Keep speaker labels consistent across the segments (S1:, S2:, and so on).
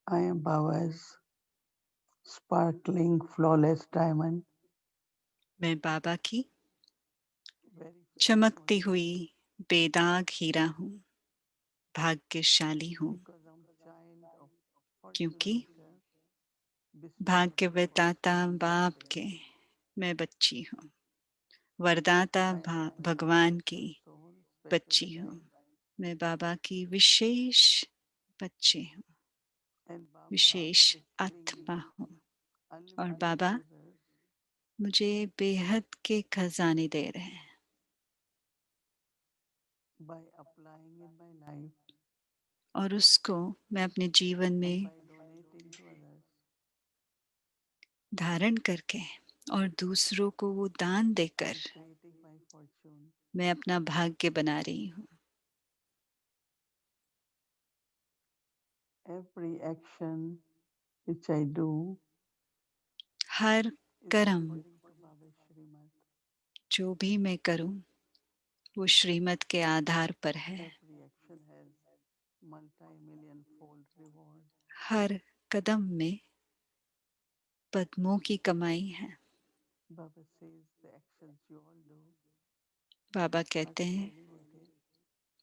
S1: I am Baba's sparkling, flawless diamond.
S2: मैं बाबा की
S1: Very
S2: चमकती हुई बेदाग हीरा हूँ, भाग्यशाली हूँ,
S1: because I'm child of fortune
S2: क्योंकि
S1: teacher,
S2: भाग्य
S1: bestower of
S2: विधाता बाप
S1: universe.
S2: के मैं बच्ची हूँ, वरदाता
S1: I am Baba's
S2: भगवान की
S1: special soul, special
S2: बच्ची हूँ।
S1: child,
S2: मैं बाबा की विशेष बच्ची हूँ,
S1: and Baba
S2: wishes
S1: is giving
S2: आत्मा
S1: me
S2: हूँ। और
S1: unlimited
S2: बाबा
S1: treasures
S2: मुझे बेहद के खजाने दे रहे हैं,
S1: by applying in my life
S2: और उसको मैं अपने जीवन
S1: and
S2: में
S1: by donating to others.
S2: धारण करके और दूसरों को वो दान
S1: I
S2: देकर
S1: am creating my fortune.
S2: मैं अपना भाग्य बना रही हूँ।
S1: Every action which I do
S2: her
S1: is
S2: कर्म
S1: according to Baba's Srimad.
S2: जो भी मैं करूं वो श्रीमत के आधार पर है।
S1: Every action has multi-million fold reward.
S2: हर कदम में पद्मों की कमाई है।
S1: Baba says the actions you all do
S2: Baba
S1: are
S2: कहते
S1: so
S2: हैं,
S1: elevated.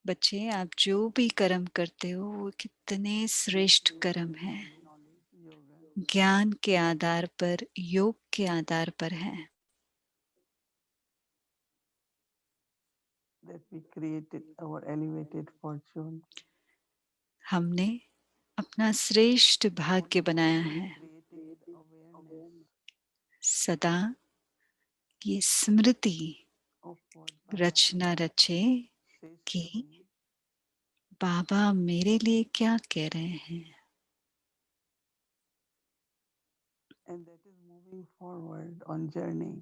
S2: बच्चे आप जो भी कर्म करते हो वो कितने श्रेष्ठ
S1: Based
S2: कर्म
S1: on
S2: हैं,
S1: knowledge, yoga,
S2: ज्ञान के आधार पर, योग के आधार पर है।
S1: that we created our elevated fortune.
S2: हमने अपना श्रेष्ठ भाग्य
S1: Only
S2: बनाया
S1: through
S2: है।
S1: creating the awareness
S2: सदा ये स्मृति
S1: of what Baba
S2: रचना रचे
S1: says
S2: कि
S1: to me,
S2: बाबा मेरे लिए क्या कह रहे हैं,
S1: and that is moving forward on journey.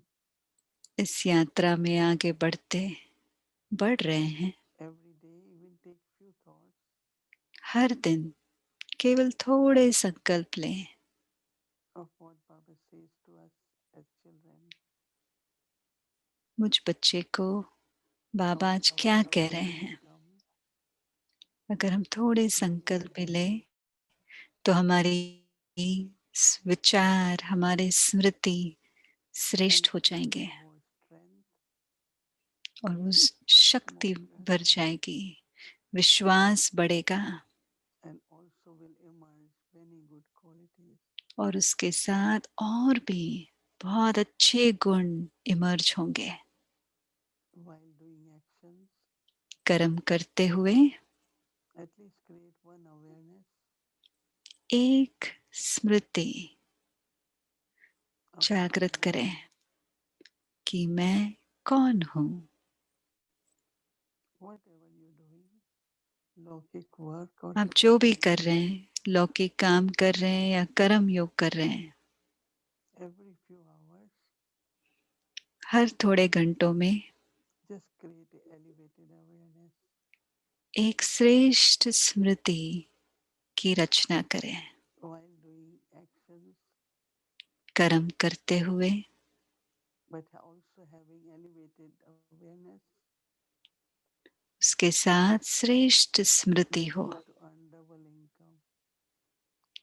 S2: इस यात्रा में आगे बढ़ रहे हैं।
S1: Every day, even take few thoughts
S2: हर दिन केवल थोड़े संकल्प लें
S1: of what Baba says to us as children,
S2: मुझ बच्चे को
S1: how
S2: बाबा आज
S1: our
S2: क्या कह रहे
S1: awareness
S2: हैं।
S1: comes.
S2: अगर हम थोड़े
S1: Baba
S2: संकल्प
S1: says,
S2: लें तो हमारी विचार, हमारे स्मृति
S1: and
S2: श्रेष्ठ हो
S1: it
S2: जाएंगे
S1: will hold strength,
S2: और उस शक्ति
S1: more
S2: बढ़
S1: gratitude,
S2: जाएगी, विश्वास बढ़ेगा
S1: and also will emerge many good qualities.
S2: और उसके साथ और भी बहुत अच्छे गुण इमर्ज होंगे।
S1: While doing actions,
S2: कर्म करते हुए
S1: at least create one awareness
S2: एक स्मृति
S1: of
S2: जागृत
S1: I
S2: करें
S1: am.
S2: कि मैं कौन हूँ।
S1: Whatever you're doing, लौकिक work or
S2: आप जो भी
S1: spiritual
S2: कर
S1: work,
S2: रहे हैं, लौकिक काम कर रहे हैं या कर्म योग कर रहे हैं,
S1: every few hours,
S2: हर थोड़े घंटों में
S1: just create a elevated awareness
S2: एक श्रेष्ठ स्मृति की रचना करें।
S1: while doing actions,
S2: कर्म करते हुए
S1: but also having elevated awareness,
S2: उसके साथ श्रेष्ठ स्मृति
S1: we are
S2: हो
S1: going to earn double income,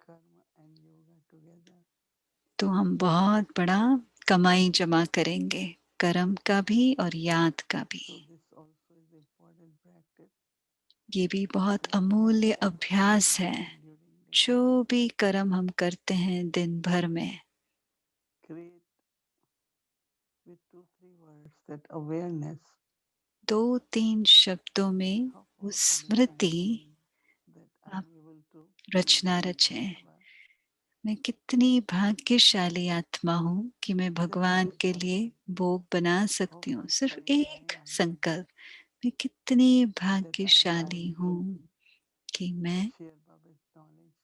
S1: karma and yoga together.
S2: तो हम बहुत बड़ा कमाई जमा करेंगे, कर्म का भी और याद का भी।
S1: So this also is important practice
S2: ये भी बहुत
S1: whatever
S2: अमूल्य
S1: actions we are
S2: अभ्यास है।
S1: doing during the
S2: जो
S1: day.
S2: भी कर्म हम करते हैं दिन भर में,
S1: Create with 2 3 words that awareness.
S2: दो तीन शब्दों में
S1: How
S2: वो
S1: powerful is my
S2: Smriti
S1: mind that I
S2: आप
S1: am able to
S2: Rachna
S1: meditate with
S2: रचे।
S1: Baba.
S2: मैं कितनी भाग्यशाली आत्मा हूँ कि मैं
S1: Just
S2: भगवान
S1: one
S2: के लिए
S1: thought.
S2: भोग बना
S1: How
S2: सकती हूँ। सिर्फ
S1: fortunate
S2: एक
S1: I am
S2: संकल्प, मैं कितनी
S1: that I am able
S2: भाग्यशाली
S1: to
S2: हूँ कि मैं
S1: share Baba's knowledge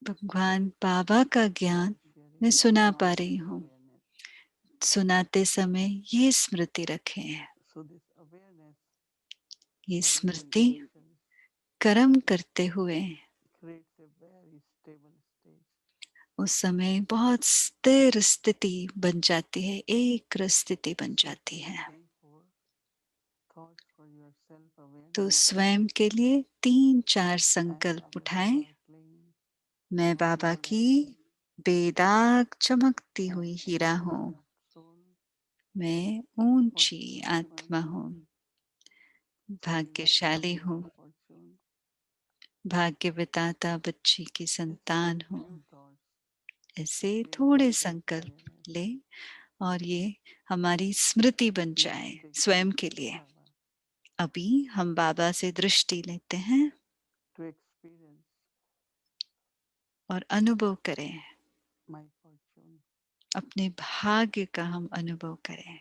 S2: भगवान बाबा का
S1: while
S2: ज्ञान मैं
S1: sharing
S2: सुना पा रही
S1: elevated
S2: हूँ।
S1: awareness.
S2: सुनाते समय ये स्मृति रखें,
S1: So this awareness
S2: ये
S1: while doing
S2: स्मृति
S1: actions
S2: कर्म करते हुए
S1: creates a very stable stage.
S2: उस समय बहुत स्थिर स्थिति बन जाती है, एक स्थिति बन
S1: So
S2: जाती
S1: take
S2: है।
S1: 3 4 thoughts for your self
S2: तो
S1: awareness.
S2: स्वयं के लिए 3 4
S1: I am
S2: संकल्प
S1: Baba's
S2: उठाएं।
S1: sparkling,
S2: मैं
S1: I
S2: बाबा
S1: am
S2: की
S1: a
S2: बेदाग चमकती हुई हीरा हूँ।
S1: enlightened soul
S2: मैं
S1: for
S2: ऊंची
S1: choosing
S2: आत्मा
S1: myself.
S2: हूँ,
S1: So this is
S2: भाग्यशाली
S1: my
S2: हूँ,
S1: fortune.
S2: भाग्य विधाता बच्ची की
S1: It's just
S2: संतान हूँ।
S1: few thoughts
S2: ऐसे
S1: create
S2: थोड़े
S1: that
S2: संकल्प
S1: awareness.
S2: ले और ये हमारी स्मृति बन
S1: Let's
S2: जाए
S1: take a
S2: स्वयं
S1: look
S2: के
S1: at
S2: लिए।
S1: Baba
S2: अभी हम बाबा से दृष्टि लेते हैं
S1: to experience
S2: और अनुभव करें,
S1: my fortune.
S2: अपने भाग्य का हम अनुभव करें।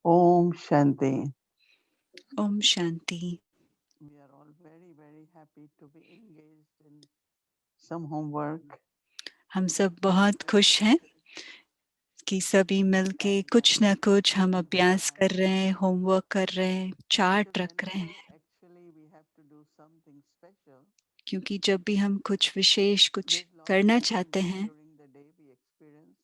S1: Om Shanti.
S2: Om Shanti.
S1: We are all very, very happy to be engaged in some homework.
S2: हम सब बहुत खुश हैं कि सभी मिलके
S1: And
S2: कुछ न कुछ हम अभ्यास
S1: uh,
S2: कर रहे हैं, होमवर्क कर रहे हैं, चार्ट
S1: because
S2: रख रहे
S1: whenever
S2: हैं।
S1: actually we have to do something special,
S2: क्योंकि जब भी हम कुछ विशेष कुछ
S1: there's a lot of
S2: करना चाहते
S1: changes
S2: हैं
S1: during the day we experience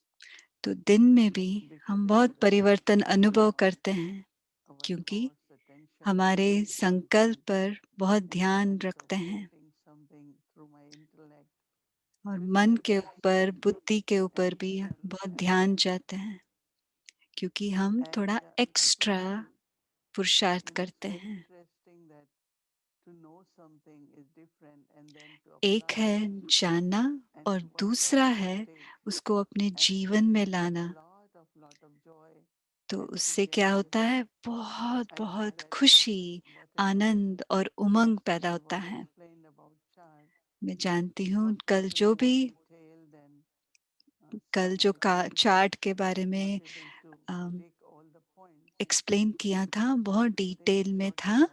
S2: तो दिन में भी
S1: because
S2: हम
S1: it is
S2: बहुत परिवर्तन
S1: restricted to
S2: अनुभव करते हैं,
S1: our
S2: क्योंकि
S1: thoughts, attention,
S2: हमारे
S1: focus on
S2: संकल्प
S1: some
S2: पर बहुत ध्यान
S1: intellect or
S2: रखते हैं
S1: creating something through my intellect,
S2: और
S1: which
S2: मन
S1: gets
S2: के ऊपर,
S1: disturbed
S2: बुद्धि के ऊपर भी
S1: additional
S2: बहुत ध्यान
S1: effort.
S2: जाते हैं, क्योंकि हम
S1: And
S2: थोड़ा
S1: it is
S2: एक्स्ट्रा पुरुषार्थ करते
S1: very
S2: हैं।
S1: interesting that to know something is different and then to
S2: एक
S1: apply
S2: है
S1: it
S2: जानना
S1: and
S2: और
S1: to work
S2: दूसरा
S1: on
S2: है
S1: mistakes
S2: उसको अपने जीवन
S1: actually
S2: में
S1: gives us a
S2: लाना।
S1: lot of joy
S2: तो
S1: and
S2: उससे क्या
S1: enthusiasm.
S2: होता है, बहुत
S1: I think
S2: बहुत
S1: that
S2: खुशी,
S1: whatever
S2: आनंद और उमंग पैदा
S1: yesterday
S2: होता
S1: was
S2: है।
S1: explained about chart
S2: मैं जानती हूँ
S1: was
S2: कल
S1: little
S2: जो
S1: more
S2: भी
S1: detailed than
S2: कल
S1: some
S2: जो
S1: I think
S2: चार्ट के बारे
S1: was not
S2: में
S1: able to take all the points.
S2: Explain किया था, बहुत
S1: They
S2: डिटेल में
S1: noted
S2: था।
S1: them.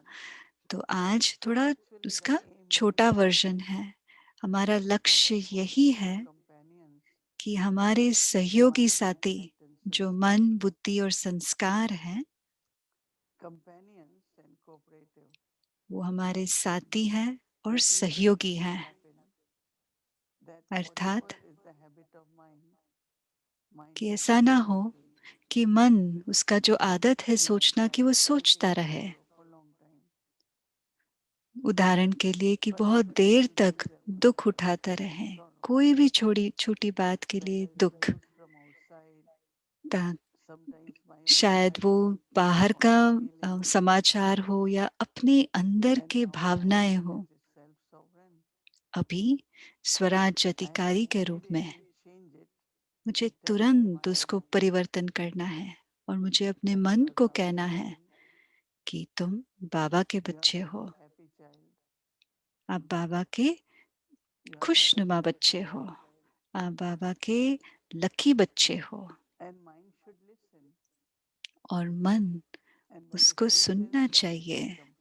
S2: तो आज
S1: So
S2: थोड़ा
S1: actually the
S2: उसका
S1: aim is
S2: छोटा
S1: that
S2: वर्जन है। हमारा
S1: our
S2: लक्ष्य यही
S1: conscious
S2: है
S1: companions
S2: कि हमारे सहयोगी
S1: mind and
S2: साथी जो
S1: sentences,
S2: मन, बुद्धि और संस्कार हैं,
S1: companions and cooperative,
S2: वो हमारे साथी हैं और
S1: that if it
S2: सहयोगी
S1: should
S2: हैं।
S1: happen that
S2: अर्थात
S1: whatever is the habit of mind
S2: कि ऐसा ना हो
S1: habitually
S2: कि मन, उसका जो आदत है
S1: like
S2: सोचना, कि वो
S1: sitting
S2: सोचता
S1: in
S2: रहे।
S1: sorrow for long time,
S2: उदाहरण के लिए कि
S1: but
S2: बहुत
S1: if
S2: देर
S1: actually there
S2: तक
S1: is a
S2: दुख
S1: mind
S2: उठाता
S1: in
S2: रहे,
S1: sorrow,
S2: कोई भी छोटी छोटी बात के लिए
S1: whether it's the
S2: दुख,
S1: news from outside,
S2: ता-
S1: sometimes my own
S2: शायद वो
S1: attitude, my
S2: बाहर का
S1: own feeling,
S2: समाचार हो या अपने अंदर
S1: and
S2: के
S1: now
S2: भावनाएं
S1: mind
S2: हो।
S1: as its self-sovereign,
S2: अभी स्वराज्य
S1: I
S2: अधिकारी के रूप में
S1: immediately change it
S2: मुझे
S1: and tell my
S2: तुरंत
S1: mind
S2: उसको परिवर्तन करना है और मुझे अपने
S1: that
S2: मन
S1: you are
S2: को
S1: lovely
S2: कहना है
S1: child,
S2: कि तुम बाबा के
S1: you are
S2: बच्चे
S1: very
S2: हो,
S1: happy child,
S2: आप बाबा के
S1: you are Baba's
S2: खुशनुमा
S1: lucky
S2: बच्चे हो,
S1: child,
S2: आप बाबा के लकी बच्चे हो।
S1: and mind should listen,
S2: और मन
S1: and when it
S2: उसको
S1: listens
S2: सुनना
S1: then it
S2: चाहिए,
S1: becomes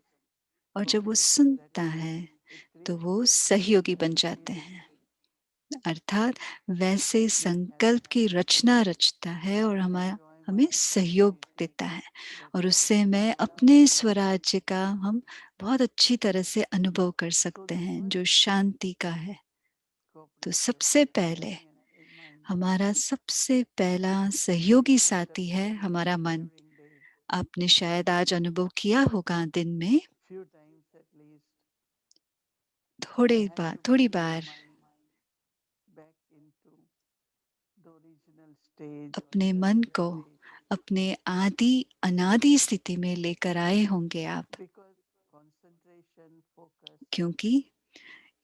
S2: और जब वो
S1: cooperative, that
S2: सुनता
S1: is
S2: है
S1: it
S2: तो
S1: creates
S2: वो
S1: that
S2: सहयोगी बन
S1: that
S2: जाते
S1: feeling
S2: हैं। अर्थात वैसे
S1: that
S2: संकल्प की
S1: happiness
S2: रचना रचता है और
S1: and
S2: हमारा
S1: enjoy
S2: हमें
S1: my
S2: सहयोग
S1: prosperity,
S2: देता है,
S1: that
S2: और
S1: is the
S2: उससे मैं
S1: Baba
S2: अपने
S1: Shanti.
S2: स्वराज्य का हम बहुत अच्छी तरह से अनुभव कर
S1: So
S2: सकते
S1: the
S2: हैं, जो
S1: first
S2: शांति का है। तो
S1: cooperative
S2: सबसे पहले
S1: companion is mind.
S2: हमारा सबसे पहला सहयोगी
S1: You must have
S2: साथी है
S1: experienced
S2: हमारा मन।
S1: during day,
S2: आपने शायद आज अनुभव किया होगा दिन में
S1: few times at least, that I
S2: थोड़ी
S1: have
S2: बार
S1: to
S2: थोड़ी
S1: bring my
S2: bar
S1: mind back into the original stage or
S2: अपने मन
S1: present
S2: को
S1: state,
S2: अपने आदि अनादि स्थिति में लेकर आए होंगे आप,
S1: because concentration, focus,
S2: क्योंकि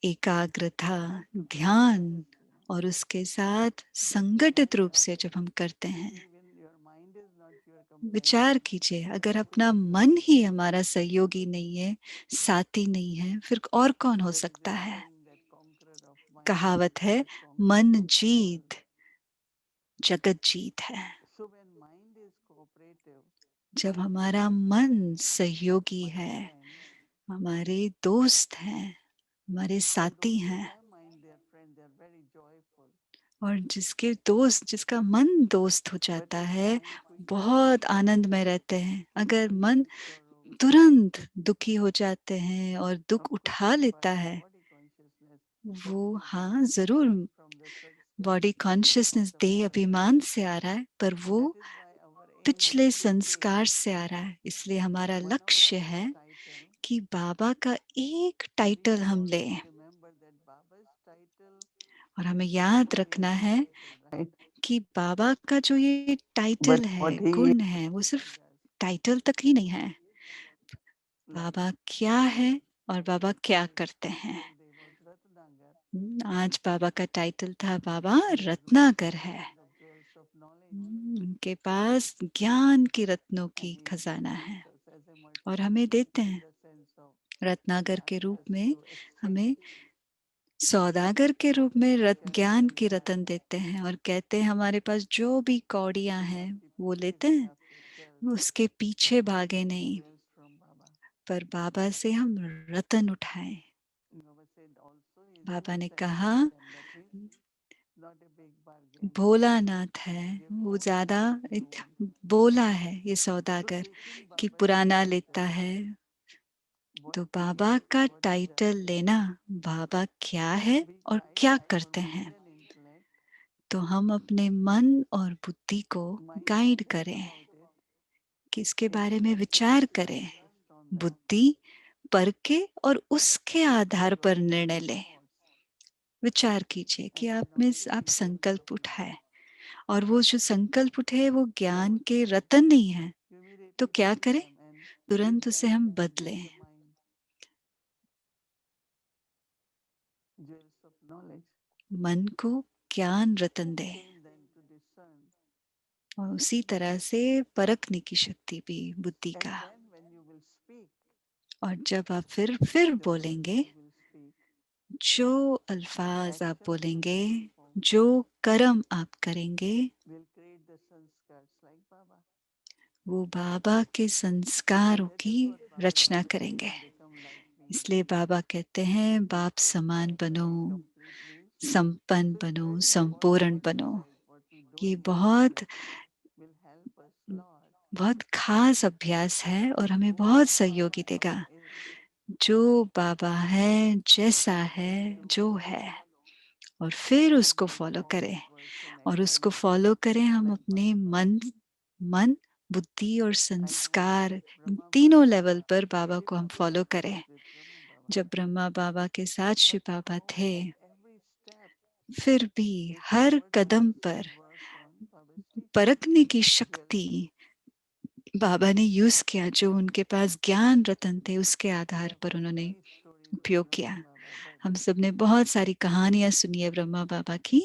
S2: एकाग्रता,
S1: and
S2: ध्यान
S1: togetherness,
S2: और उसके साथ
S1: that we
S2: संगठित
S1: have
S2: रूप
S1: that
S2: से जब हम करते
S1: if
S2: हैं।
S1: even your mind is not your companion,
S2: विचार कीजिए, अगर अपना मन ही हमारा सहयोगी नहीं है, साथी नहीं है, फिर और कौन हो
S1: there is
S2: सकता
S1: that
S2: है।
S1: saying that conqueror of mind is
S2: कहावत है,
S1: God conqueror
S2: मन
S1: of the world.
S2: जीत जगत जीत है।
S1: So when mind is cooperative,
S2: जब हमारा मन सहयोगी
S1: my
S2: है,
S1: friends,
S2: हमारे दोस्त हैं, हमारे
S1: although
S2: साथी
S1: they
S2: हैं,
S1: have mind, they are friends, they are
S2: और जिसका मन दोस्त हो जाता है, बहुत आनंद में रहते हैं। अगर मन तुरंत दुखी हो जाते हैं और दुख उठा लेता है, वो हाँ जरूर बॉडी कॉन्शियसनेस देह अभिमान से आ रहा है, पर वो पिछले संस्कार से आ रहा है। इसलिए हमारा लक्ष्य है कि बाबा का एक टाइटल हम लें, और हमें याद रखना है कि बाबा का जो ये टाइटल है, गुण है, वो सिर्फ टाइटल तक ही नहीं है। बाबा क्या है और बाबा क्या करते हैं। आज बाबा का टाइटल था बाबा रत्नाकर है। उनके पास ज्ञान के रत्नों की खजाना है और हमें देते हैं रत्नाकर के रूप में। हमें सौदागर के रूप में ज्ञान की रतन देते हैं और कहते हैं हमारे पास जो भी कौड़ियां हैं वो लेते हैं, उसके पीछे भागे नहीं, पर बाबा से हम रतन उठाएं। बाबा ने कहा भोलानाथ है, वो ज्यादा बोला है ये सौदागर कि पुराना लेता है। तो बाबा का टाइटल लेना, बाबा क्या है और क्या करते हैं, तो हम अपने मन और बुद्धि को गाइड करें कि इसके बारे में विचार करें। बुद्धि परखे और उसके आधार पर निर्णय लें। विचार कीजिए कि आप संकल्प उठाए और वो जो संकल्प उठे वो ज्ञान के रतन नहीं है, तो क्या करें, तुरंत उसे हम बदलें। मन को ज्ञान रतन दें और उसी तरह से परखने की शक्ति भी बुद्धि का। और जब आप फिर बोलेंगे, जो अल्फाज आप बोलेंगे, जो कर्म आप करेंगे, वो बाबा के संस्कारों की रचना करेंगे। इसलिए बाबा कहते हैं बाप समान बनो, संपन्न बनो, संपूर्ण बनो। ये बहुत बहुत खास अभ्यास है और हमें बहुत सहयोगी देगा। जो बाबा है, जैसा है, जो है, और फिर उसको फॉलो करें। और उसको फॉलो करें हम अपने मन, बुद्धि और संस्कार, इन तीनों लेवल पर बाबा को हम फॉलो करें। जब ब्रह्मा बाबा के साथ शिव बाबा थे, फिर भी हर कदम पर परखने की शक्ति बाबा ने यूज किया। जो उनके पास ज्ञान रतन थे उसके आधार पर उन्होंने उपयोग किया। हम सब ने बहुत सारी कहानियां सुनी है ब्रह्मा बाबा की।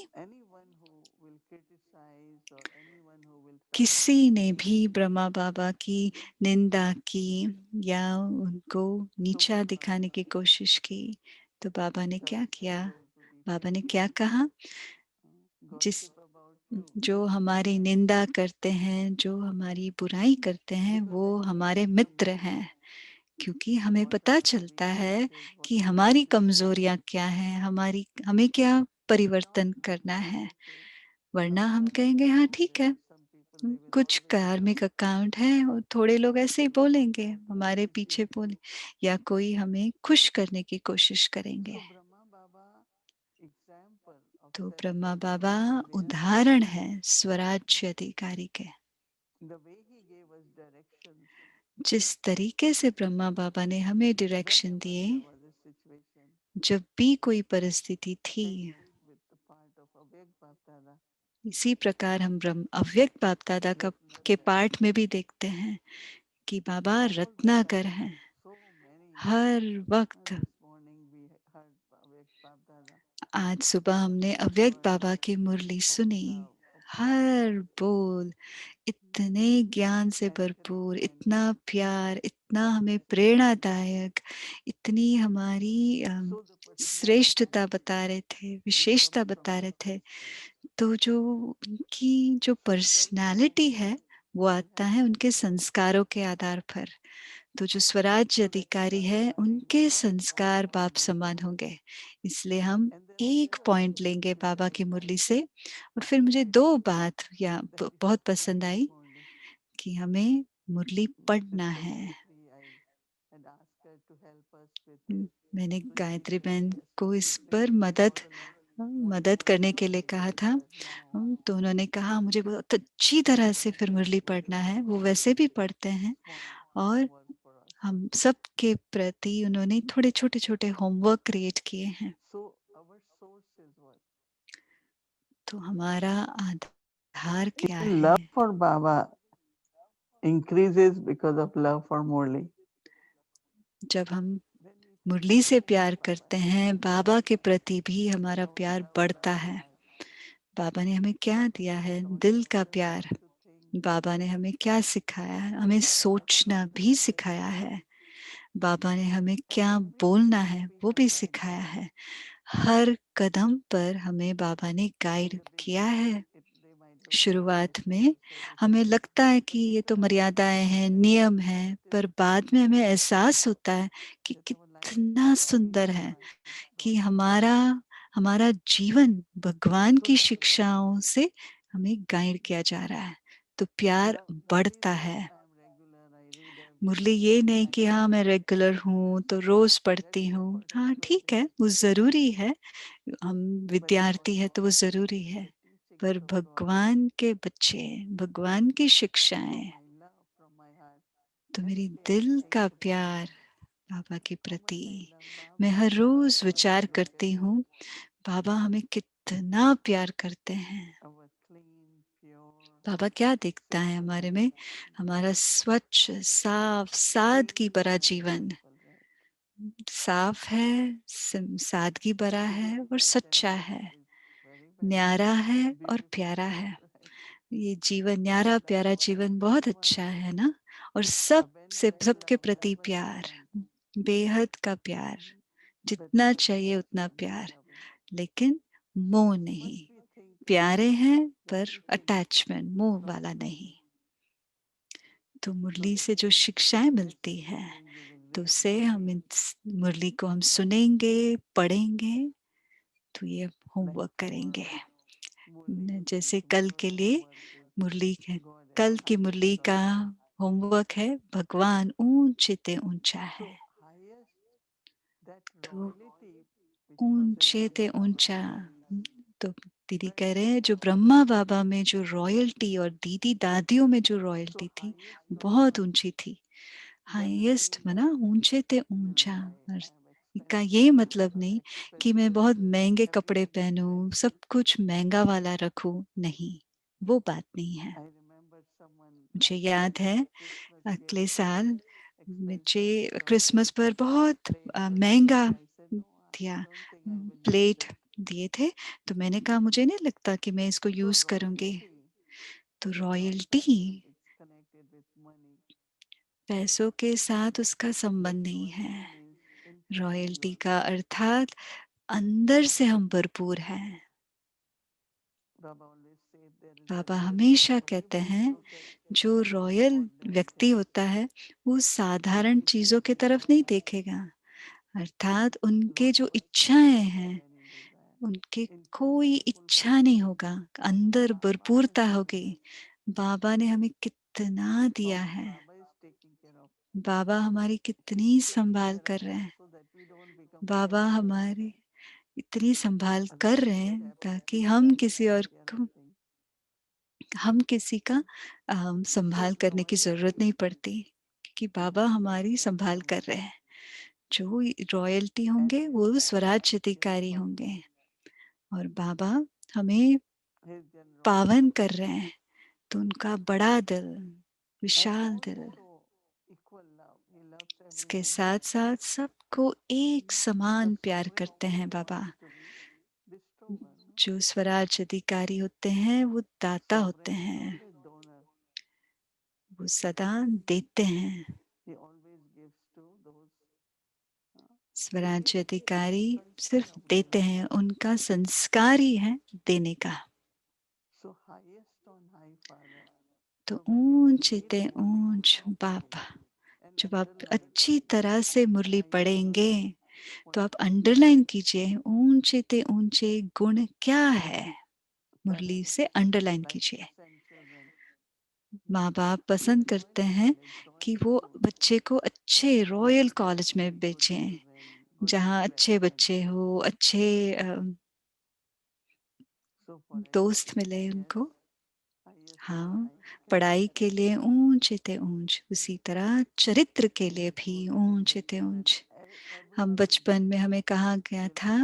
S2: किसी ने भी ब्रह्मा बाबा की निंदा की या उनको नीचा दिखाने की कोशिश की, तो बाबा ने क्या किया, बाबा ने क्या कहा, जिस जो हमारी निंदा करते हैं, जो हमारी बुराई करते हैं, वो हमारे मित्र हैं। क्योंकि हमें पता चलता है कि हमारी कमजोरियां क्या हैं, हमें क्या परिवर्तन करना है। वरना हम कहेंगे हाँ ठीक है, कुछ कार्मिक अकाउंट है और थोड़े लोग ऐसे ही बोलेंगे, हमारे पीछे बोले, या कोई हमें खुश करने की कोशिश करेंगे। तो ब्रह्मा बाबा उदाहरण है स्वराज्य अधिकारी के। जिस तरीके से ब्रह्मा बाबा ने हमें डायरेक्शन दिए, जब भी कोई परिस्थिति थी, इसी प्रकार हम ब्रह्म अव्यक्त बाप दादा का के पाठ में भी देखते हैं कि बाबा रत्नाकर हैं। हर वक्त, आज सुबह हमने अव्यक्त बाबा की मुरली सुनी, हर बोल इतने ज्ञान से भरपूर, इतना प्यार, इतना हमें प्रेरणादायक, इतनी हमारी श्रेष्ठता बता रहे थे, विशेषता बता रहे थे। तो जो उनकी जो पर्सनालिटी है वो आता है उनके संस्कारों के आधार पर। तो जो स्वराज्य अधिकारी है उनके संस्कार बाप समान होंगे। इसलिए हम एक पॉइंट लेंगे बाबा की मुरली से। और फिर मुझे दो बात या बहुत पसंद आई कि हमें मुरली पढ़ना है। मैंने गायत्री बहन को इस पर मदद करने के लिए कहा था। तो उन्होंने कहा मुझे बहुत अच्छी तरह से फिर मुरली पढ़ना है। वो वैसे भी पढ़ते हैं और हम सब के प्रति उन्होंने थोड़े छोटे छोटे होमवर्क क्रिएट किए हैं। तो हमारा आधार क्या है?
S1: Love for Baba increases because of love for Murli.
S2: जब हम मुरली से प्यार करते हैं, बाबा के प्रति भी हमारा प्यार बढ़ता है। बाबा ने हमें क्या दिया है? दिल का प्यार। बाबा ने हमें क्या सिखाया है? हमें सोचना भी सिखाया है। बाबा ने हमें क्या बोलना है वो भी सिखाया है। हर कदम पर हमें बाबा ने गाइड किया है। शुरुआत में हमें लगता है कि ये तो मर्यादाएं हैं, नियम हैं, पर बाद में हमें एहसास होता है कि कितना सुंदर है कि हमारा जीवन भगवान की शिक्षाओं से हमें गाइड किया जा रहा है। तो प्यार बढ़ता है। मुरली ये नहीं कि हाँ मैं रेगुलर हूँ तो रोज पढ़ती हूँ। हाँ ठीक है, वो जरूरी है। हम विद्यार्थी है तो वो जरूरी है। पर भगवान के बच्चे, भगवान की शिक्षाएं, तो मेरी दिल का प्यार बाबा के प्रति, मैं हर रोज विचार करती हूँ बाबा हमें कितना प्यार करते हैं। बाबा क्या देखता है हमारे में? हमारा स्वच्छ, साफ, सादगी भरा जीवन। साफ है, सादगी भरा है और सच्चा है, न्यारा है और प्यारा है। ये जीवन, न्यारा प्यारा जीवन बहुत अच्छा है ना। और सबके प्रति प्यार, बेहद का प्यार, जितना चाहिए उतना प्यार, लेकिन मोह नहीं। प्यारे हैं पर अटैचमेंट, मोह वाला नहीं। तो मुरली से जो शिक्षाएं मिलती है, तो उससे हम इस मुरली को हम सुनेंगे, पढ़ेंगे, तो ये होमवर्क करेंगे। जैसे कल के लिए मुरली है, कल की मुरली का होमवर्क है, भगवान ऊंचे ते ऊंचा है। तो ऊंचे ते ऊंचा, तो दीदी कह रहे हैं जो ब्रह्मा बाबा में जो रॉयल्टी और दीदी दादियों में जो रॉयल्टी थी बहुत ऊंची थी। हाईएस्ट मना ऊंचे ते ऊंचा। का ये मतलब नहीं कि मैं बहुत महंगे कपड़े पहनूं, सब कुछ महंगा वाला रखूं, नहीं, वो बात नहीं है। मुझे याद है अगले साल मुझे क्रिसमस पर बहुत महंगा दिया प्लेट दिए थे। तो मैंने कहा मुझे नहीं लगता कि मैं इसको यूज करूंगी। तो रॉयल्टी पैसों के साथ उसका संबंध नहीं है। रॉयल्टी का अर्थात अंदर से हम भरपूर हैं। बाबा हमेशा कहते हैं जो रॉयल व्यक्ति होता है वो साधारण चीजों की तरफ नहीं देखेगा, अर्थात उनके जो इच्छाएं हैं उनके कोई इच्छा नहीं होगा, अंदर भरपूरता होगी। बाबा ने हमें कितना दिया है, बाबा हमारी कितनी संभाल कर रहे हैं। बाबा हमारी इतनी संभाल कर रहे हैं ताकि हम किसी का संभाल करने की जरूरत नहीं पड़ती, क्योंकि बाबा हमारी संभाल कर रहे हैं। जो रॉयल्टी होंगे वो स्वराज अधिकारी होंगे और बाबा हमें पावन कर रहे हैं। तो उनका बड़ा दिल, विशाल दिल, इसके साथ साथ सबको एक समान प्यार करते हैं बाबा। जो स्वराज अधिकारी होते हैं वो दाता होते हैं, वो सदा देते हैं। स्वराज अधिकारी सिर्फ देते हैं, उनका संस्कार ही है देने का। तो ऊंच ते ऊंच बाप, जब आप अच्छी तरह से मुरली पढ़ेंगे तो आप अंडरलाइन कीजिए ऊंचे ते ऊंचे गुण क्या है, मुरली से अंडरलाइन कीजिए। माँ बाप पसंद करते हैं कि वो बच्चे को अच्छे रॉयल कॉलेज में भेजें, जहाँ अच्छे बच्चे हो, अच्छे दोस्त मिले उनको। हाँ, पढ़ाई के लिए ऊंचे ते ऊंच, उसी तरह चरित्र के लिए भी ऊंचे ते ऊंच। हम बचपन में हमें कहा गया था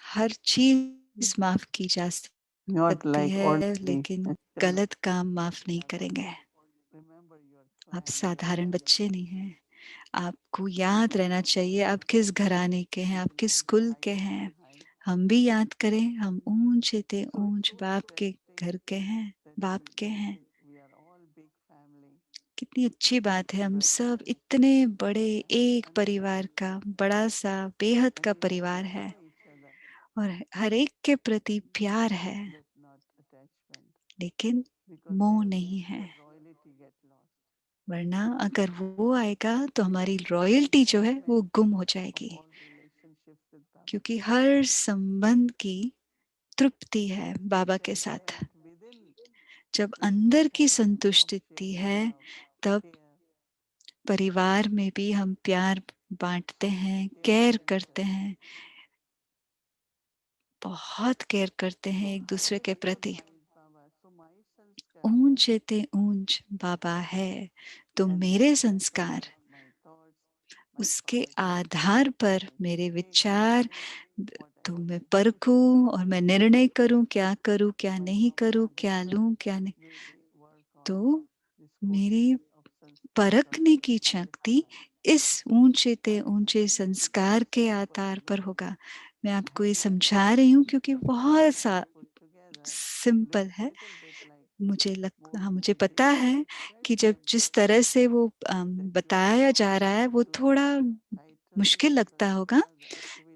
S2: हर चीज माफ की जा
S1: Not
S2: सकती
S1: like
S2: है,
S1: ordinary,
S2: लेकिन
S1: actually.
S2: गलत काम माफ नहीं करेंगे। आप साधारण बच्चे नहीं हैं। आपको याद रहना चाहिए आप किस घराने के हैं, आप किस कुल के हैं। हम भी याद करें, हम ऊंचे ते ऊंच बाप के घर के हैं, बाप के हैं। कितनी अच्छी बात है, हम सब इतने बड़े एक परिवार का बड़ा सा बेहद का परिवार है और हर एक के प्रति प्यार है, लेकिन मोह नहीं है। वरना अगर वो आएगा तो हमारी रॉयल्टी जो है वो गुम हो जाएगी, क्योंकि हर संबंध की तृप्ति है बाबा के साथ। जब अंदर की संतुष्टि है तब परिवार में भी हम प्यार बांटते हैं, केयर करते हैं, बहुत केयर करते हैं एक दूसरे के प्रति। ऊंचे ते ऊंच बाबा है तो मेरे संस्कार, उसके आधार पर मेरे विचार, तो मैं परखूं और मैं निर्णय करूं क्या नहीं करूं, क्या लूं क्या नहीं। तो मेरी परखने की शक्ति इस ऊंचे ते ऊंचे संस्कार के आधार पर होगा। मैं आपको ये समझा रही हूँ क्योंकि बहुत सा सिंपल है। हाँ, मुझे पता है कि जब जिस तरह से वो बताया जा रहा है वो थोड़ा मुश्किल लगता होगा,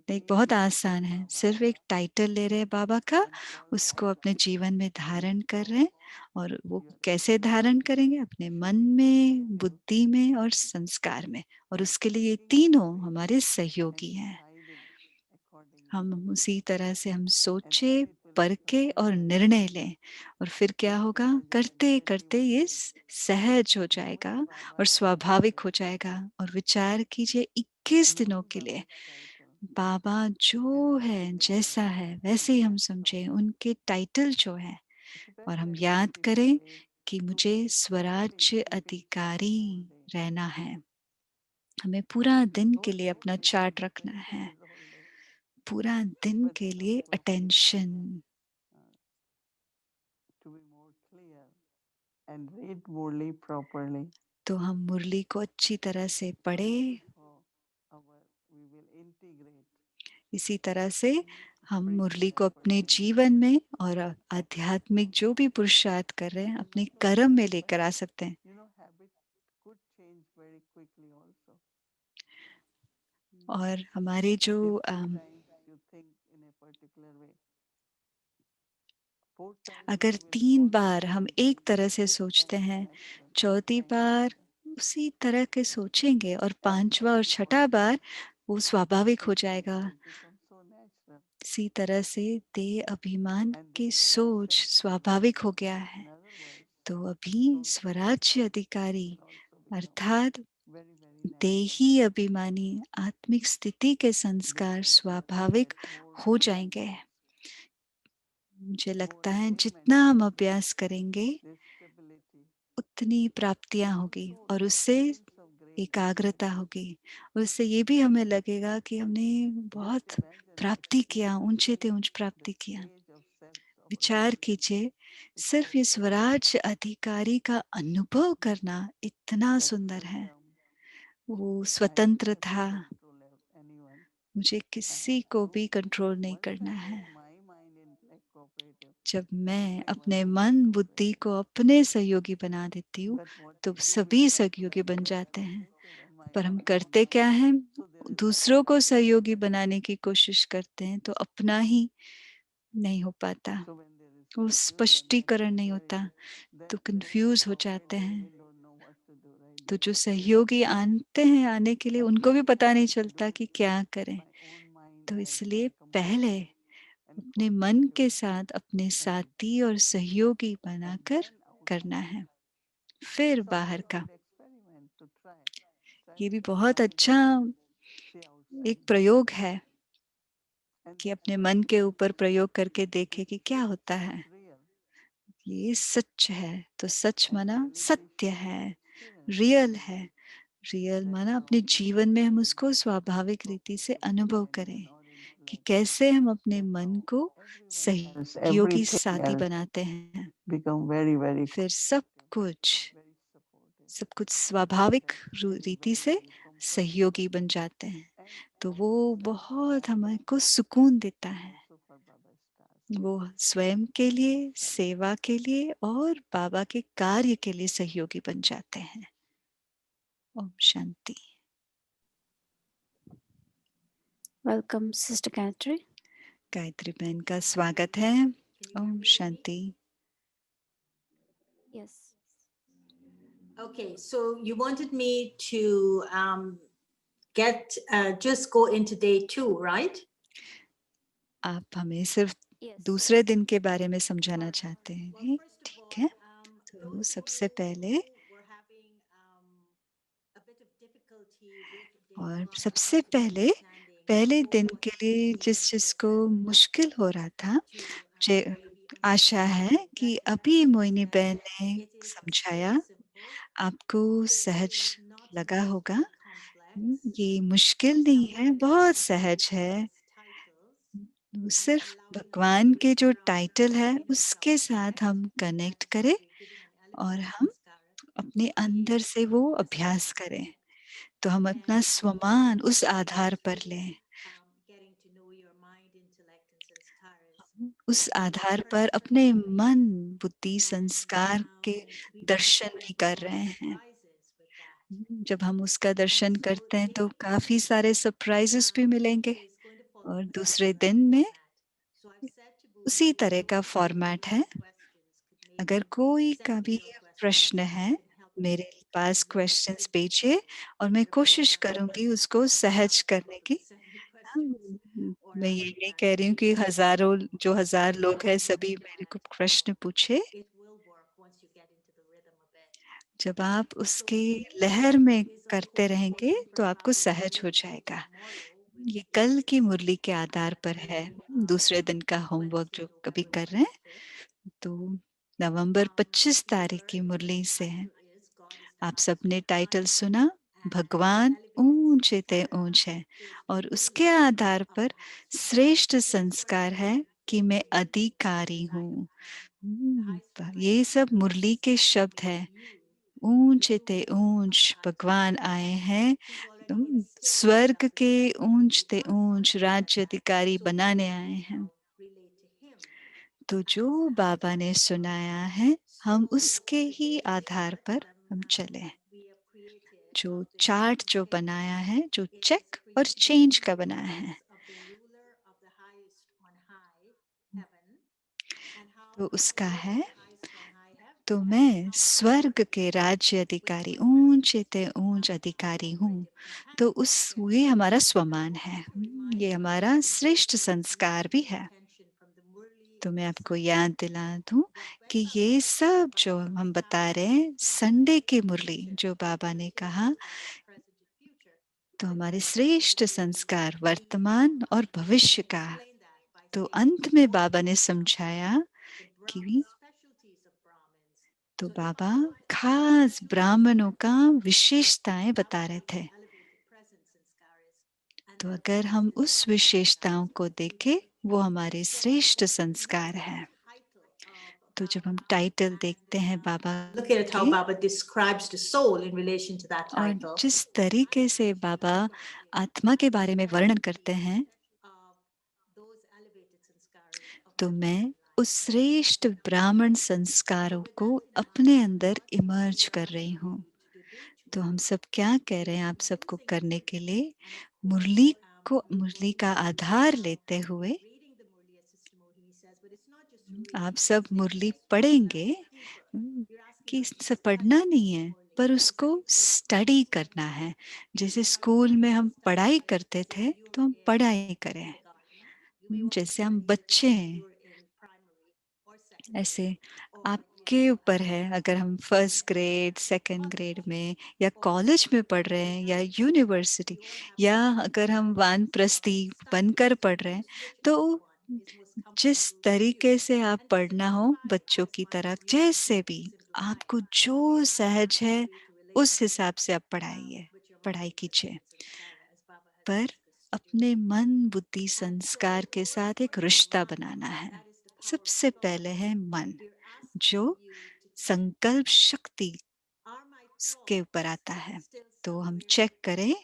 S2: लेकिन बहुत आसान है। सिर्फ एक टाइटल ले रहे हैं बाबा का, उसको अपने जीवन में धारण कर रहे हैं। और वो कैसे धारण करेंगे? अपने मन में, बुद्धि में और संस्कार में। और उसके लिए ये तीनों हमारे सहयोगी हैं। हम उसी तरह से हम सोचे, परखे और निर्णय लें, और फिर क्या होगा? करते करते ये सहज हो जाएगा और स्वाभाविक हो जाएगा। और विचार कीजिए 21 दिनों के लिए बाबा जो है, जैसा है वैसे ही हम समझे उनके टाइटल जो है, और हम याद करें कि मुझे स्वराज्य अधिकारी रहना है। हमें पूरा दिन के लिए अपना चार्ट रखना है, पूरा दिन के लिए अटेंशन। तो हम मुरली को अच्छी तरह से पढ़े। इसी तरह से हम मुरली को अपने जीवन में और आध्यात्मिक जो भी पुरुषार्थ कर रहे हैं अपने कर्म में लेकर आ सकते हैं। और हमारे जो अगर 3 बार हम एक तरह से सोचते हैं, चौथी बार उसी तरह के सोचेंगे, और 5वां और छठा बार वो स्वाभाविक हो जाएगा। इसी तरह से देह अभिमान की सोच स्वाभाविक हो गया है। तो अभी स्वराज्य अधिकारी अर्थात देही अभिमानी आत्मिक स्थिति के संस्कार स्वाभाविक हो जाएंगे। मुझे लगता है जितना हम अभ्यास करेंगे उतनी प्राप्तियां होगी, और उससे एकाग्रता होगी। उससे ये भी हमें लगेगा कि हमने बहुत प्राप्ति किया, ऊंचे ते ऊंच प्राप्ति किया। विचार कीजिए, सिर्फ ये स्वराज अधिकारी का अनुभव करना इतना सुंदर है। वो स्वतंत्र था, मुझे किसी को भी कंट्रोल नहीं करना है। जब मैं अपने मन बुद्धि को अपने सहयोगी बना देती हूँ तो सभी सहयोगी बन जाते हैं। पर हम करते क्या हैं? दूसरों को सहयोगी बनाने की कोशिश करते हैं, तो अपना ही नहीं हो पाता। वो
S1: If you get that
S2: स्पष्टीकरण नहीं होता,
S1: separation,
S2: तो
S1: then they will
S2: कंफ्यूज हो
S1: probably
S2: जाते हैं।
S1: really don't know what to do, right?
S2: तो
S1: They
S2: जो
S1: will say,
S2: सहयोगी आते हैं आने के लिए,
S1: I
S2: उनको भी
S1: don't know
S2: पता नहीं
S1: what to
S2: चलता
S1: do.
S2: कि क्या करें।
S1: My own mind
S2: तो
S1: has
S2: इसलिए
S1: gone
S2: पहले
S1: completely and
S2: अपने मन
S1: completely
S2: के साथ अपने
S1: and
S2: साथी और सहयोगी
S1: and
S2: बनाकर
S1: then
S2: करना
S1: outside.
S2: है,
S1: So
S2: फिर
S1: it's
S2: बाहर
S1: also a
S2: का।
S1: good experiment to try. Try
S2: ये भी
S1: to
S2: बहुत
S1: decide
S2: अच्छा
S1: and see
S2: एक
S1: outside.
S2: प्रयोग है
S1: And
S2: कि
S1: that's
S2: अपने
S1: what
S2: मन के
S1: is
S2: ऊपर प्रयोग करके देखे
S1: which
S2: कि क्या
S1: is
S2: होता
S1: what's
S2: है।
S1: real
S2: ये सच है, तो सच
S1: and
S2: माना
S1: reality
S2: सत्य
S1: should be
S2: है,
S1: experienced
S2: रियल
S1: every
S2: है।
S1: day.
S2: रियल
S1: That's
S2: माना
S1: how
S2: अपने
S1: we
S2: जीवन
S1: can
S2: में हम
S1: really
S2: उसको स्वाभाविक रीति
S1: focus
S2: से
S1: on the
S2: अनुभव
S1: mind
S2: करें
S1: and our
S2: कि
S1: intellect.
S2: कैसे हम अपने
S1: That's
S2: मन
S1: how
S2: को
S1: everyone else,
S2: सहयोगी
S1: everything
S2: साथी
S1: else
S2: बनाते हैं।
S1: become very, very
S2: फिर सब
S1: cooperative,
S2: कुछ
S1: very supportive.
S2: सब कुछ
S1: And
S2: स्वाभाविक
S1: that's really
S2: रीति
S1: very,
S2: से
S1: very comforting.
S2: सहयोगी बन जाते हैं।
S1: And
S2: तो वो
S1: also
S2: बहुत
S1: satisfying
S2: हमको सुकून देता है।
S1: also for Baba's task.
S2: वो स्वयं के लिए, सेवा के लिए और बाबा के कार्य के लिए सहयोगी बन जाते हैं। Om Shanti.
S3: Welcome, Sister Gayatri.
S2: Gayatri बहन का स्वागत है। Om Shanti.
S3: Yes.
S4: Okay, so you wanted me to just go into day 2, right?
S2: आप हमें सिर्फ
S3: Yes.
S2: दूसरे दिन के बारे में समझाना
S4: Alright.
S2: चाहते हैं,
S4: Well,
S2: नहीं?
S4: first of
S2: ठीक
S4: all,
S2: है। तो
S4: those
S2: सबसे
S4: who
S2: पहले
S4: were having a bit of difficulty with day
S2: और
S4: 1
S2: सबसे
S4: of
S2: पहले
S4: understanding
S2: पहले दिन
S4: what
S2: के लिए
S4: really
S2: जिस
S4: Minister
S2: जिसको
S4: said, would like
S2: मुश्किल हो रहा था,
S4: to
S2: मुझे
S4: maybe
S2: आशा
S4: understand
S2: है
S4: a bit
S2: कि
S4: better.
S2: अभी
S4: He
S2: मोहिनी
S4: said
S2: बहन ने
S4: it is so
S2: समझाया,
S4: simple.
S2: आपको
S4: It
S2: सहज
S4: is not
S2: लगा
S4: supposed to
S2: होगा।
S4: be complex.
S2: ये मुश्किल नहीं है,
S4: Sometimes
S2: बहुत
S4: God
S2: सहज है।
S4: uses titles
S2: वो
S4: and
S2: सिर्फ
S4: allowing
S2: भगवान
S4: you
S2: के जो
S4: from
S2: टाइटल है
S4: within
S2: उसके
S4: yourself
S2: साथ
S4: connect
S2: हम कनेक्ट
S4: and
S2: करें
S4: giving an
S2: और
S4: elevated
S2: हम
S4: sanskara
S2: अपने
S4: to
S2: अंदर
S4: create
S2: से वो
S4: a
S2: अभ्यास
S4: space.
S2: करें। तो हम अपना
S4: And
S2: स्वमान
S4: day
S2: उस
S4: 2
S2: आधार
S4: is
S2: पर लें।
S4: really getting to know your mind, intellect and sanskaras
S2: उस
S4: in a
S2: आधार पर
S4: personal
S2: अपने
S4: way.
S2: मन, बुद्धि,
S4: And
S2: संस्कार के
S4: we might
S2: दर्शन
S4: get
S2: भी
S4: a
S2: कर
S4: lot of
S2: रहे हैं।
S4: surprises with that.
S2: जब हम उसका
S4: And
S2: दर्शन
S4: so
S2: करते हैं तो
S4: day
S2: काफी
S4: 2
S2: सारे सरप्राइजेस भी मिलेंगे।
S4: is going to follow
S2: और
S4: a very
S2: दूसरे
S4: similar
S2: दिन में
S4: format. So I've said to
S2: उसी
S4: Bhuti,
S2: तरह का
S4: those who
S2: फॉर्मेट
S4: have
S2: है।
S4: questions could
S2: अगर
S4: maybe
S2: कोई का
S4: send me
S2: भी
S4: your questions
S2: प्रश्न
S4: and I
S2: है,
S4: can help you
S2: मेरे पास
S4: make it
S2: क्वेश्चंस
S4: simple.
S2: भेजिए और मैं
S4: And of course,
S2: कोशिश करूंगी उसको सहज करने की।
S4: send me questions or
S2: मैं ये
S4: ask me
S2: नहीं
S4: that
S2: कह रही हूँ कि
S4: later.
S2: हजारों जो हजार
S4: But
S2: लोग
S4: I
S2: हैं
S4: know
S2: सभी मेरे को
S4: that
S2: प्रश्न पूछे।
S4: it will work once you get into the rhythm of it.
S2: जब आप
S4: So
S2: उसके
S4: day
S2: लहर
S4: 2
S2: में
S4: is of
S2: करते
S4: course
S2: रहेंगे
S4: spoken
S2: तो
S4: for
S2: आपको
S4: how we
S2: सहज हो
S4: relate to
S2: जाएगा।
S4: tomorrow,
S2: ये
S4: which
S2: कल की
S4: is
S2: मुरली के आधार पर है।
S4: maybe
S2: दूसरे दिन का होमवर्क
S4: Wednesday,
S2: जो कभी
S4: November
S2: कर रहे हैं,
S4: 25th.
S2: तो नवंबर 25
S4: You
S2: तारीख की
S4: heard
S2: मुरली
S4: the
S2: से है।
S4: title is God is the
S2: आप
S4: highest
S2: सबने
S4: on
S2: टाइटल
S4: high,
S2: सुना,
S4: and the
S2: भगवान
S4: elevated
S2: ऊंचे ते
S4: sanskara
S2: ऊंच है
S4: is the
S2: और उसके
S4: ruler
S2: आधार
S4: of
S2: पर
S4: the highest.
S2: श्रेष्ठ
S4: So that's what
S2: संस्कार
S4: I'm
S2: है कि मैं
S4: saying
S2: अधिकारी
S4: because
S2: हूँ।
S4: the highest on high
S2: ये सब मुरली
S4: titles
S2: के
S4: and
S2: शब्द
S4: make
S2: हैं।
S4: you the
S2: ऊंचे ते
S4: ruler of the
S2: ऊंच
S4: highest on
S2: भगवान
S4: high.
S2: आए हैं,
S4: He's already going to say in
S2: स्वर्ग
S4: chapter
S2: के
S4: 7 that
S2: ऊंच
S4: you
S2: ते
S4: are
S2: ऊंच
S4: sons of
S2: राज्य
S4: Brahma,
S2: अधिकारी
S4: so
S2: बनाने
S4: you
S2: आए हैं।
S4: now relate to him
S2: तो
S4: as
S2: जो
S4: the
S2: बाबा
S4: highest
S2: ने
S4: on high.
S2: सुनाया है, हम
S4: So
S2: उसके
S4: the
S2: he
S4: day
S2: Aadhaar
S4: chart
S2: पर हम चले।
S4: we have created
S2: जो
S4: of the
S2: चार्ट
S4: 7
S2: जो बनाया
S4: things
S2: है, जो
S4: is
S2: चेक
S4: for
S2: और
S4: you to be
S2: change
S4: in
S2: का
S4: the
S2: बनाया है,
S4: presence of the ruler of the highest on high heaven and how
S2: तो
S4: I
S2: उसका
S4: live in
S2: है,
S4: the highest on high
S2: तो
S4: heaven and
S2: मैं
S4: how I
S2: स्वर्ग
S4: work
S2: के राज्य
S4: with
S2: अधिकारी,
S4: my
S2: ऊंचे
S4: friends
S2: ते ऊंच
S4: and
S2: अधिकारी हूँ।
S4: cooperative
S2: तो
S4: companions there.
S2: ये हमारा
S4: And I
S2: स्वमान
S4: want
S2: है,
S4: to remind
S2: ये
S4: you
S2: हमारा
S4: that in day
S2: श्रेष्ठ
S4: 2, if you
S2: संस्कार भी
S4: pay
S2: है।
S4: attention from the Murli
S2: तो
S4: of
S2: मैं
S4: the
S2: आपको
S4: Sunday,
S2: याद दिला दूं
S4: that when
S2: कि
S4: Baba
S2: ये
S4: said to the
S2: सब जो हम बता रहे
S4: participants
S2: हैं,
S4: present
S2: संडे की
S4: and
S2: मुरली
S4: future,
S2: जो
S4: so
S2: बाबा
S4: day
S2: ने
S4: 2
S2: कहा,
S4: covers present and future,
S2: तो
S4: the
S2: हमारे
S4: next part
S2: श्रेष्ठ
S4: will be
S2: संस्कार
S4: being from
S2: वर्तमान और
S4: up
S2: भविष्य
S4: and
S2: का।
S4: explain that by
S2: तो
S4: saying
S2: अंत में
S4: what
S2: बाबा ने
S4: is
S2: समझाया
S4: the
S2: कि
S4: Brahmin specialties of Brahmins.
S2: तो
S4: So if
S2: Baba
S4: I were to ask you
S2: खास
S4: questions
S2: ब्राह्मणों
S4: about
S2: का
S4: Brahmins,
S2: विशेषताएं
S4: that
S2: बता
S4: would
S2: रहे
S4: be
S2: थे।
S4: the elevated presence sanskaras, and
S2: तो
S4: that
S2: अगर हम
S4: is
S2: उस
S4: from the
S2: विशेषताओं
S4: sanskaras
S2: को
S4: that you
S2: देखें,
S4: make.
S2: वो हमारे
S4: So
S2: श्रेष्ठ
S4: if you look
S2: संस्कार
S4: at the
S2: हैं।
S4: title of
S2: तो जब हम
S4: Baba
S2: टाइटल
S4: and
S2: देखते हैं बाबा
S4: look at how
S2: के,
S4: Baba describes the soul in relation to that
S2: और
S4: title,
S2: जिस तरीके से बाबा आत्मा के बारे में वर्णन करते हैं,
S4: of those elevated sanskaras of
S2: तो
S4: that
S2: मैं
S4: Brahmin
S2: उस
S4: life.
S2: श्रेष्ठ ब्राह्मण संस्कारों
S4: So with
S2: को
S4: that in
S2: अपने
S4: hand,
S2: अंदर इमर्ज
S4: we are
S2: कर रही
S4: asking
S2: हूँ।
S4: you to do day
S2: तो
S4: 2
S2: हम सब क्या कह रहे
S4: is
S2: हैं आप सबको
S4: using the
S2: करने के
S4: Murli.
S2: लिए,
S4: And of
S2: मुरली
S4: course,
S2: को,
S4: we're
S2: मुरली
S4: going
S2: का
S4: to
S2: आधार
S4: now
S2: लेते हुए
S4: reading the Murli as Sister Mohini says, but it's not just
S2: आप सब मुरली पढ़ेंगे कि सब पढ़ना नहीं है, पर उसको स्टडी करना है। जैसे स्कूल में हम पढ़ाई करते थे तो हम पढ़ाई करें। जैसे हम बच्चे हैं, ऐसे आपके ऊपर है। अगर हम फर्स्ट ग्रेड, सेकंड ग्रेड में या कॉलेज में पढ़ रहे हैं या यूनिवर्सिटी, या अगर हम वानप्रस्थी बनकर पढ़ रहे हैं, तो जिस तरीके से आप पढ़ना हो बच्चों की तरह, जैसे भी आपको जो सहज है उस हिसाब से आप पढ़ाई कीजिए, पर अपने मन बुद्धि संस्कार के साथ एक रिश्ता बनाना है। सबसे पहले है मन, जो संकल्प शक्ति के ऊपर आता है। तो हम चेक करें,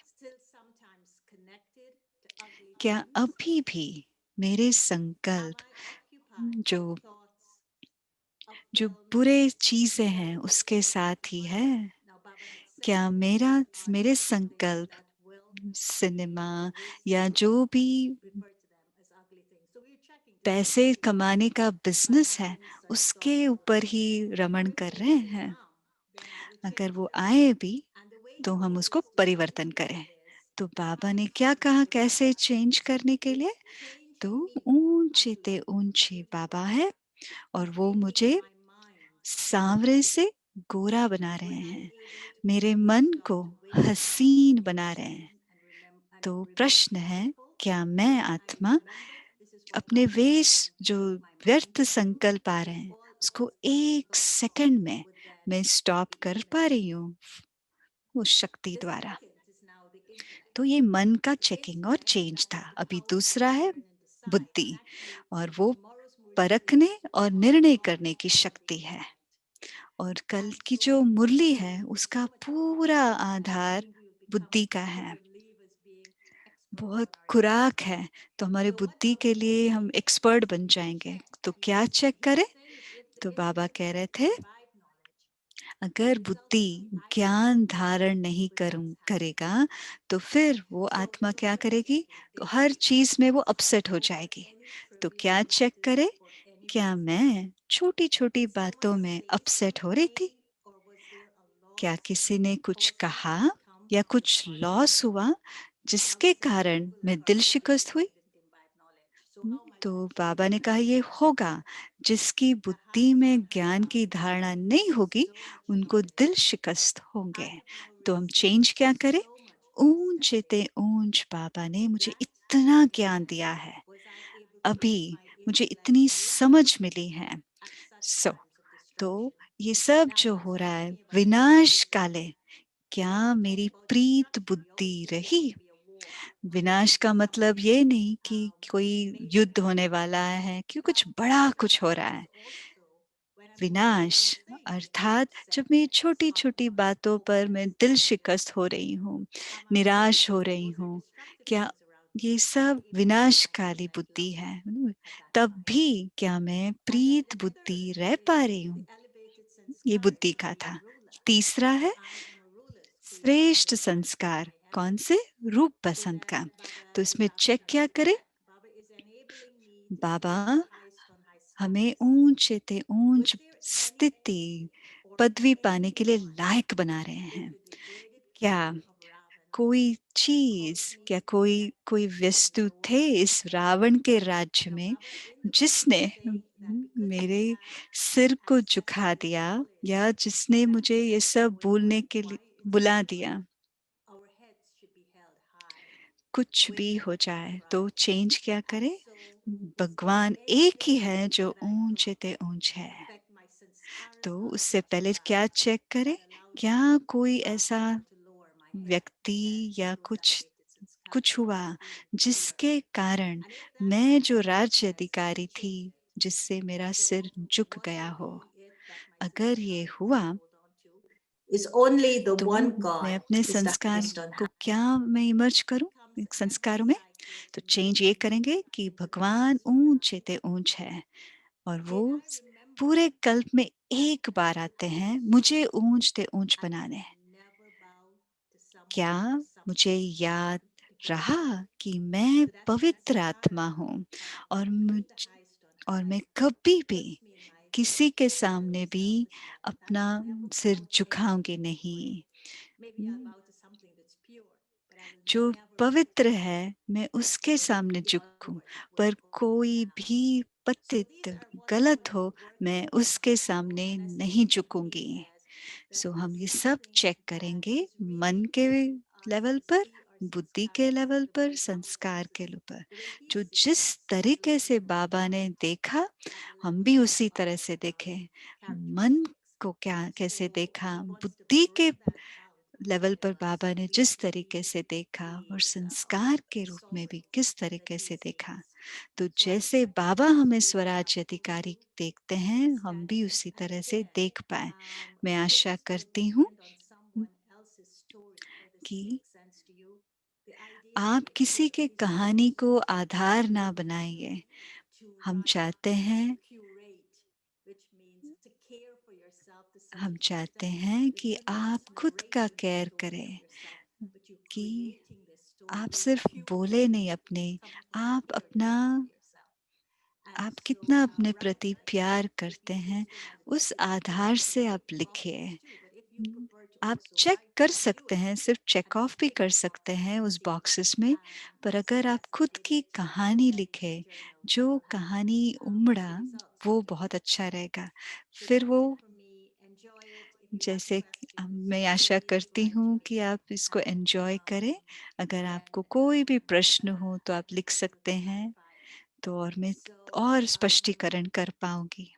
S2: क्या अभी भी मेरे संकल्प जो जो बुरे चीजें हैं उसके साथ ही है? क्या मेरे संकल्प सिनेमा या जो भी पैसे कमाने का बिजनेस है उसके ऊपर ही रमण कर रहे हैं? अगर वो आए भी तो हम उसको परिवर्तन करें। तो बाबा ने क्या कहा कैसे चेंज करने के लिए? तो ऊंचे ते ऊंचे बाबा है और वो मुझे सांवरे से गोरा बना रहे हैं, मेरे मन को हसीन बना रहे हैं। तो प्रश्न है, क्या मैं आत्मा अपने वेश जो व्यर्थ संकल्प आ रहे हैं उसको एक सेकंड में मैं स्टॉप कर पा रही हूँ उस शक्ति द्वारा? तो ये मन का चेकिंग और चेंज था। अभी दूसरा है बुद्धि, और वो परखने और निर्णय करने की शक्ति है। और कल की जो मुरली है उसका पूरा आधार बुद्धि का है। बहुत खुराक है तो हमारे बुद्धि के लिए हम एक्सपर्ट बन जाएंगे। तो क्या चेक करें? तो बाबा कह रहे थे, अगर बुद्धि ज्ञान धारण नहीं करेगा तो फिर वो आत्मा क्या करेगी? तो हर चीज में वो अपसेट हो जाएगी। तो क्या चेक करे, क्या मैं छोटी छोटी बातों में अपसेट हो रही थी? क्या किसी ने कुछ कहा या कुछ लॉस हुआ जिसके कारण मैं दिल शिकस्त हुई? तो बाबा ने कहा ये होगा, जिसकी बुद्धि में ज्ञान की धारणा नहीं होगी उनको दिल शिकस्त होंगे। तो हम चेंज क्या करें? ऊंचे ते ऊंच बाबा ने मुझे इतना ज्ञान दिया है, अभी मुझे इतनी समझ मिली है। तो ये सब जो हो रहा है विनाश काले, क्या मेरी प्रीत बुद्धि रही? विनाश का मतलब ये नहीं कि कोई युद्ध होने वाला है, कि कुछ बड़ा कुछ हो रहा है। विनाश अर्थात जब मैं छोटी छोटी बातों पर मैं दिल शिकस्त हो रही हूँ, निराश हो रही हूँ, क्या ये सब विनाशकाली बुद्धि है? तब भी क्या मैं प्रीत बुद्धि रह पा रही हूँ? ये बुद्धि का था। तीसरा है श्रेष्ठ संस्कार। कौन से? रूप बसंत का। तो इसमें चेक क्या करें? बाबा हमें ऊंचे ते ऊंच स्थिति पदवी पाने के लिए लायक बना रहे हैं। क्या कोई चीज, क्या कोई कोई वस्तु थे इस रावण के राज्य में जिसने मेरे सिर को झुका दिया, या जिसने मुझे ये सब बोलने के लिए बुला दिया? कुछ भी हो जाए तो चेंज क्या करे? भगवान एक ही है जो ऊंचे ते ऊंच है। तो उससे पहले क्या चेक करें? क्या कोई ऐसा व्यक्ति या कुछ कुछ हुआ जिसके कारण मैं जो राज्य अधिकारी थी, जिससे मेरा सिर झुक गया हो? अगर ये हुआ
S4: is only the
S2: तो
S4: one God
S2: मैं अपने
S4: is the
S2: संस्कार
S4: highest on
S2: को
S4: high.
S2: क्या मैं इमर्ज करूं संस्कारों में? तो चेंज ये करेंगे कि भगवान ऊंचे ते ऊंच है, और वो पूरे कल्प में एक बार आते हैं मुझे ऊंच ते ऊंच बनाने। क्या मुझे याद रहा कि मैं पवित्र आत्मा हूँ, और और मैं कभी भी किसी के सामने भी अपना सिर झुकाऊंगी नहीं। जो पवित्र है मैं उसके सामने झुकूं, पर कोई भी पतित गलत हो मैं उसके सामने नहीं झुकूंगी। सो हम ये सब चेक करेंगे मन के लेवल पर, बुद्धि के लेवल पर, संस्कार के लेवल पर। जो जिस तरीके से बाबा ने देखा हम भी उसी तरह से देखें। मन को क्या कैसे देखा, बुद्धि के लेवल पर बाबा ने जिस तरीके से देखा और संस्कार के रूप में भी किस तरीके से देखा, तो जैसे बाबा हमें स्वराज्य अधिकारी देखते हैं हम भी उसी तरह से देख पाए। मैं आशा करती हूँ कि आप किसी के कहानी को आधार ना बनाइए। हम चाहते हैं कि आप खुद का केयर करें, कि आप सिर्फ बोले नहीं अपने, आप कितना अपने प्रति प्यार करते हैं उस आधार से आप लिखिए। आप चेक कर सकते हैं, सिर्फ चेक ऑफ भी कर सकते हैं उस बॉक्सेस में, पर अगर आप खुद की कहानी लिखे, जो कहानी उमड़ा, वो बहुत अच्छा रहेगा। फिर वो जैसे मैं आशा करती हूँ कि आप इसको एंजॉय करें। अगर आपको कोई भी प्रश्न हो तो आप लिख सकते हैं, तो और मैं और स्पष्टीकरण कर पाऊंगी।